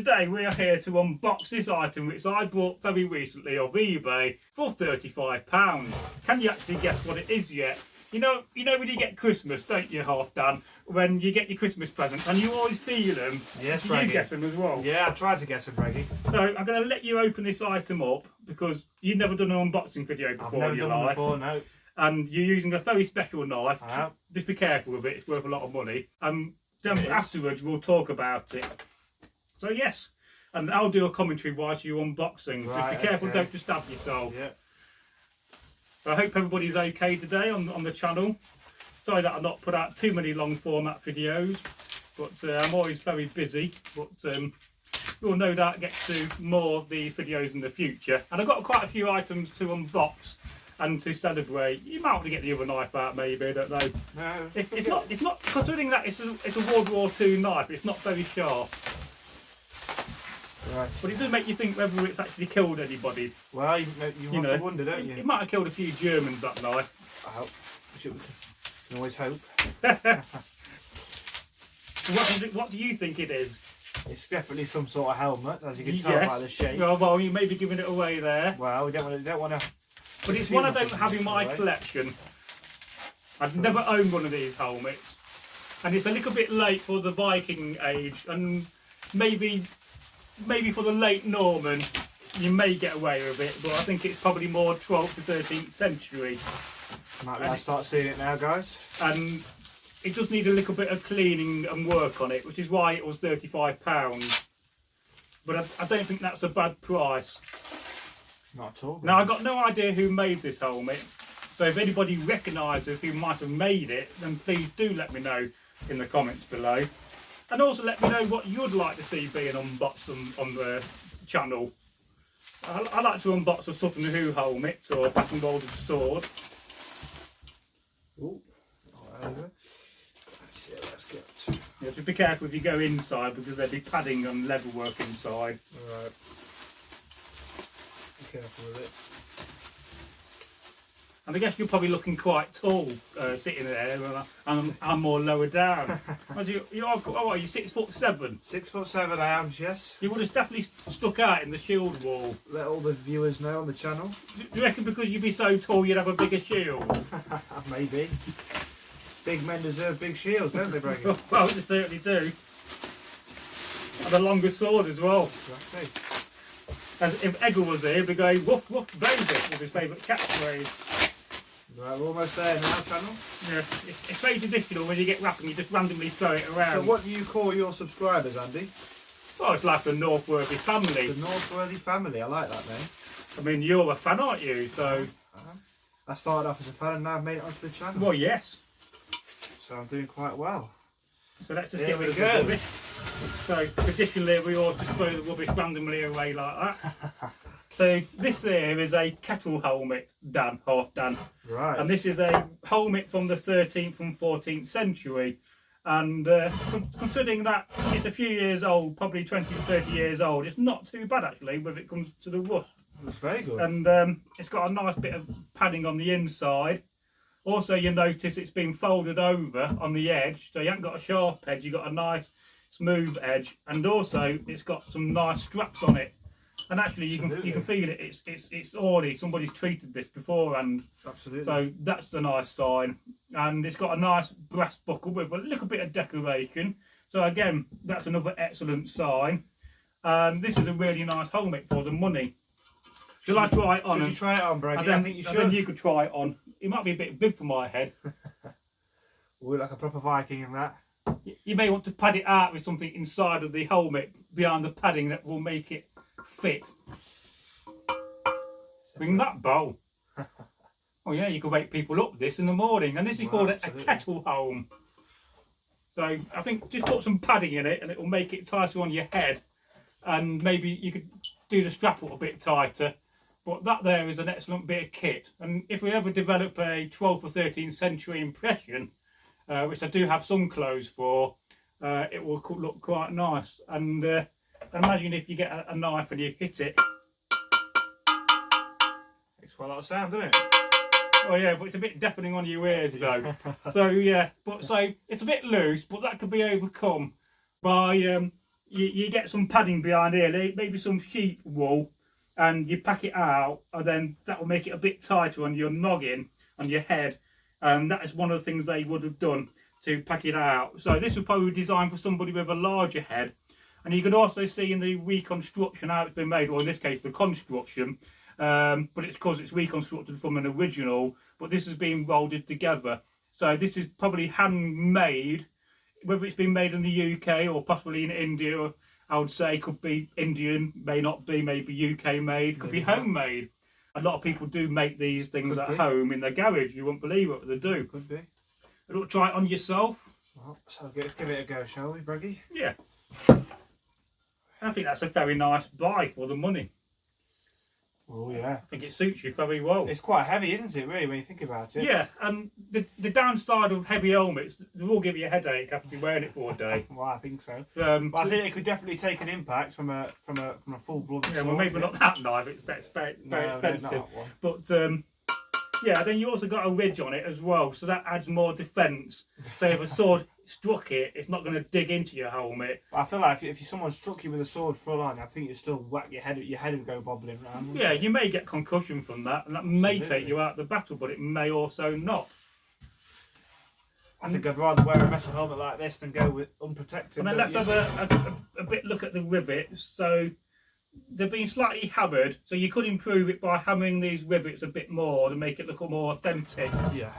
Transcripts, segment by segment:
Today we are here to unbox this item which I bought very recently off eBay for £35. Can you actually guess what it is yet? You know when you get Christmas, don't you, Half Dan? When you get your Christmas presents and you always feel them. Yes, you guess them as well. Yeah, I tried to guess them, Reggie. So I'm going to let you open this item up because you've never done an unboxing video before in your life. I've never done one before, no. And you're using a very special knife. I have. Just be careful with it, it's worth a lot of money. Then afterwards we'll talk about it. So yes, and I'll do a commentary whilst you unboxing. Right, just be careful, okay. don't just stab yourself. Yeah. So I hope everybody's okay today on the channel. Sorry that I've not put out too many long format videos, but I'm always very busy. But we'll no doubt get to more of the videos in the future. And I've got quite a few items to unbox and to celebrate. You might want to get the other knife out, maybe, I don't know. No. It's not considering that it's a World War II knife, it's not very sharp. Right. But it does make you think whether it's actually killed anybody. Well, you want to wonder, don't you? It might have killed a few Germans, that knife. I hope. You can always hope. What do you think it is? It's definitely some sort of helmet, as you can tell by the shape. Well, you may be giving it away there. Well, we don't want to. But it's one I don't have in my collection. I've never owned one of these helmets. And it's a little bit late for the Viking age, and maybe for the late Norman you may get away with it, but I think it's probably more 12th to 13th century. Might I start seeing it now, guys? And it does need a little bit of cleaning and work on it, which is why it was £35. But I don't think that's a bad price. Not at all. Now, I got no idea who made this helmet, so if anybody recognises who might have made it, then please do let me know in the comments below. And also let me know what you'd like to see being unboxed on the channel. I like to unbox a Sutton Hoo helmet or a Patton Welded sword. Ooh. Let's get. Yeah, just be careful if you go inside because there'll be padding and leather work inside. Alright. Be careful with it. And I guess you're probably looking quite tall sitting there, and I'm more lower down. What are you 6'7"? 6'7" I am, yes. You would have definitely stuck out in the shield wall. Let all the viewers know on the channel. Do you reckon because you'd be so tall you'd have a bigger shield? Maybe. Big men deserve big shields, don't they, Brady? Well, they certainly do. And a longer sword as well. Exactly. As if Eggle was here, he'd be going woof woof baby with his favourite catchphrase. Right, we're almost there now, channel. Yes, it's very traditional when you get wrapping, you just randomly throw it around. So what do you call your subscribers, Andy? Well, it's like the Northworthy family. The Northworthy family, I like that name. I mean, you're a fan, aren't you? So I started off as a fan and now I've made it onto the channel. Well, yes. So I'm doing quite well. So let's just get rid of the rubbish. So traditionally we all just throw the rubbish randomly away like that. So this here is a kettle helmet, Half Dan. Right. And this is a helmet from the 13th and 14th century. And considering that it's a few years old, probably 20 to 30 years old, it's not too bad actually when it comes to the rust. That's very good. And it's got a nice bit of padding on the inside. Also, you notice it's been folded over on the edge, so you haven't got a sharp edge, you've got a nice smooth edge, and also it's got some nice straps on it. And actually, you can feel it. It's already somebody's treated this beforehand. Absolutely. So that's a nice sign, and it's got a nice brass buckle with a little bit of decoration. So again, that's another excellent sign. And this is a really nice helmet for the money. Shall I try it on? Should you try it on, Brady? I think you should. And then you could try it on. It might be a bit big for my head. We look like a proper Viking in that. You may want to pad it out with something inside of the helmet behind the padding that will make it fit. Bring that bow. Oh yeah, you could wake people up with this in the morning, and this is called a kettle home. So I think just put some padding in it and it will make it tighter on your head, and maybe you could do the strap up a bit tighter. But that there is an excellent bit of kit, and if we ever develop a 12th or 13th century impression, which I do have some clothes for, it will look quite nice. And imagine if you get a knife and you hit it. Makes quite a lot of sound, doesn't it? Oh yeah, but it's a bit deafening on your ears though. So yeah, so it's a bit loose, but that could be overcome by you get some padding behind here, maybe some sheep wool, and you pack it out, and then that will make it a bit tighter on your noggin, on your head. And that is one of the things they would have done to pack it out. So this was probably designed for somebody with a larger head. And you can also see in the reconstruction how it's been made, or in this case the construction, but it's because it's reconstructed from an original, but this has been welded together. So this is probably handmade, whether it's been made in the UK or possibly in India. I would say could be Indian, may not be, maybe UK made, could be homemade. A lot of people do make these things at home in their garage. You won't believe what they do. Could be. Look, try it on yourself. Well, so let's give it a go, shall we, Bruggy? Yeah. I think that's a very nice buy for the money. Oh yeah. I think it suits you very well. It's quite heavy, isn't it, really, when you think about it? Yeah, and the downside of heavy helmets, they will give you a headache after you're wearing it for a day. Well, I think so. But I think it could definitely take an impact from a full blood. Yeah, well, maybe not that knife. It's very expensive. But yeah, then you also got a ridge on it as well, so that adds more defence. So if a sword struck it, it's not going to dig into your helmet. I feel like if someone struck you with a sword full on, I think you'd still whack your head would go bobbling around. Yeah, you may get concussion from that, and that may take you out of the battle, but it may also not. I think I'd rather wear a metal helmet like this than go with unprotected. And then let's have a bit look at the rivets. So they've been slightly hammered, so you could improve it by hammering these rivets a bit more to make it look more authentic. Yeah.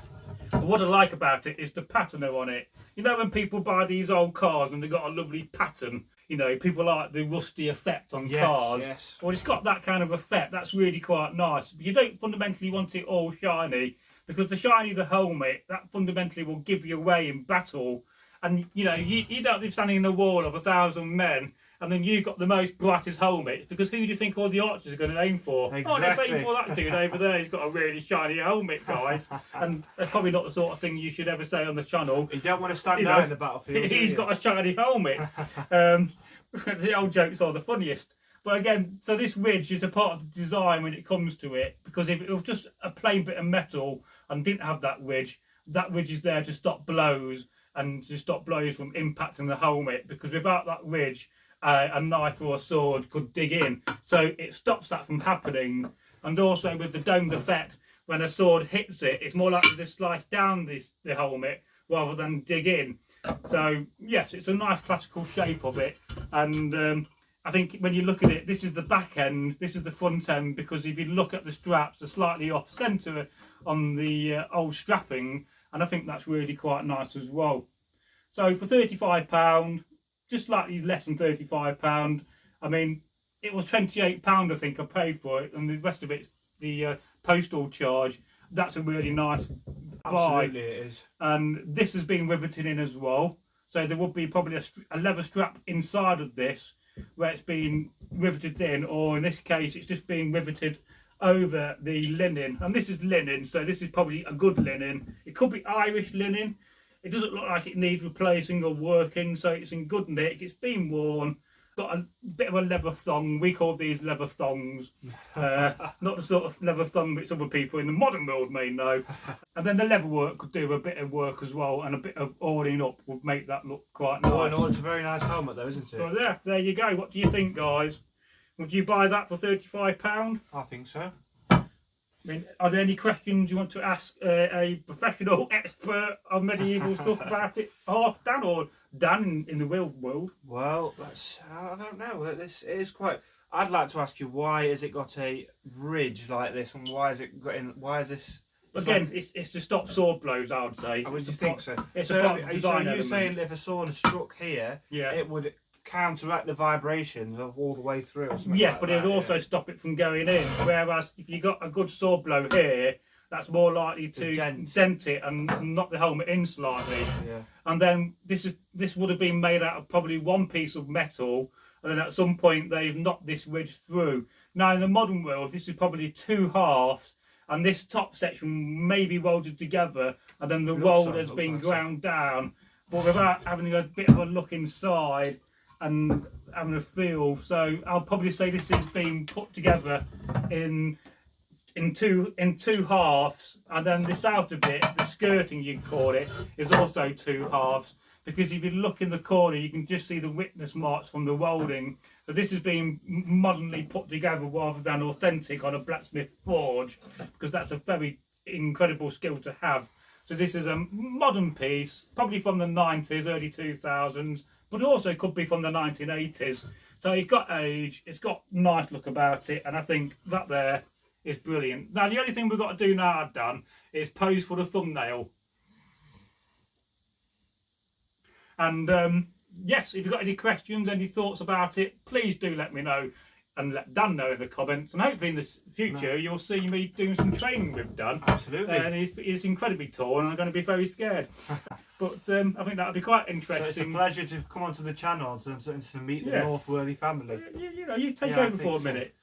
But what I like about it is the pattern on it. You know when people buy these old cars and they've got a lovely pattern, you know, people like the rusty effect on cars. Yes. Well, it's got that kind of effect. That's really quite nice. But you don't fundamentally want it all shiny, because the shiny the helmet, that fundamentally will give you away in battle. And, you know, you don't be standing in a wall of 1,000 men and then you've got the most brightest helmet, because who do you think all the archers are going to aim for? Exactly. Oh, let's aim for that dude over there. He's got a really shiny helmet, guys. And that's probably not the sort of thing you should ever say on the channel. You don't want to stand out in the battlefield. He's got a shiny helmet. The old jokes are the funniest. But again, so this ridge is a part of the design when it comes to it, because if it was just a plain bit of metal and didn't have that ridge is there to stop blows and to stop blows from impacting the helmet, because without that ridge, a knife or a sword could dig in. So it stops that from happening. And also with the domed effect, when a sword hits it, it's more likely to slice down the helmet rather than dig in. So yes, it's a nice classical shape of it. And I think when you look at it, this is the back end, this is the front end, because if you look at the straps, they're slightly off centre on the old strapping, and I think that's really quite nice as well. So for £35, just slightly less than £35, I mean, it was £28 I think I paid for it, and the rest of it's the postal charge. That's a really nice buy. Absolutely it is. And this has been riveted in as well, so there would be probably a leather strap inside of this where it's been riveted in, or in this case it's just being riveted over the linen. And this is linen, so this is probably a good linen. It could be Irish linen. It doesn't look like it needs replacing or working, so it's in good nick. It's been worn. Got a bit of a leather thong. We call these leather thongs. Not the sort of leather thong which other people in the modern world may know. And then the leather work could do a bit of work as well, and a bit of oiling up would make that look quite nice. Oh, and it's a very nice helmet though, isn't it? So there you go. What do you think, guys? Would you buy that for £35? I think so. I mean, are there any questions you want to ask a professional expert on medieval stuff about it? Half Dan or Dan in the real world? Well, I don't know. This is quite. I'd like to ask you, why has it got a ridge like this, and why is it got in? Why is this? Again, it's to stop sword blows, I would say. I would think so. It's so a part of the design you're element. saying if a sword struck here, it would counteract the vibrations of all the way through. Or yeah, like but it would also stop it from going in. Whereas if you got a good sword blow here, that's more likely to dent it and knock the helmet in slightly. Yeah. And then this would have been made out of probably one piece of metal, and then at some point they've knocked this ridge through. Now in the modern world, this is probably two halves, and this top section may be welded together, and then the roll has been ground down, but without having a bit of a look inside and having a feel. So I'll probably say this is being put together in two halves, and then this outer bit, the skirting you call it, is also two halves. because if you look in the corner, you can just see the witness marks from the welding. So this is being modernly put together rather than authentic on a blacksmith forge, because that's a very incredible skill to have. So this is a modern piece, probably from the 90s, early 2000s, but also could be from the 1980s. So it's got age, it's got nice look about it, and I think that there is brilliant. Now the only thing we've got to do now, Dan, is pose for the thumbnail. And yes, if you've got any questions, any thoughts about it, please do let me know and let Dan know in the comments. And hopefully in the future you'll see me doing some training with Dan. Absolutely. And he's incredibly tall, and I'm going to be very scared. But I think that would be quite interesting. So it's a pleasure to come onto the channel to meet the Northworthy family. You take over for a minute.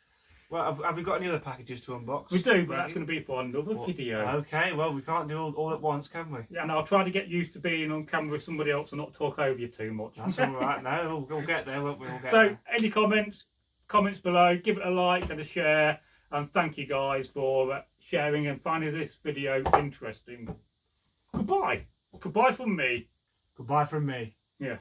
Well, have we got any other packages to unbox? We do, but that's going to be for another video. Okay, well, we can't do all at once, can we? Yeah, and I'll try to get used to being on camera with somebody else and not talk over you too much. That's all right. No, we'll get there, won't we? We'll get so, there. Any comments below, give it a like and a share, and thank you guys for sharing and finding this video interesting. Goodbye. Goodbye from me. Goodbye from me. Yes.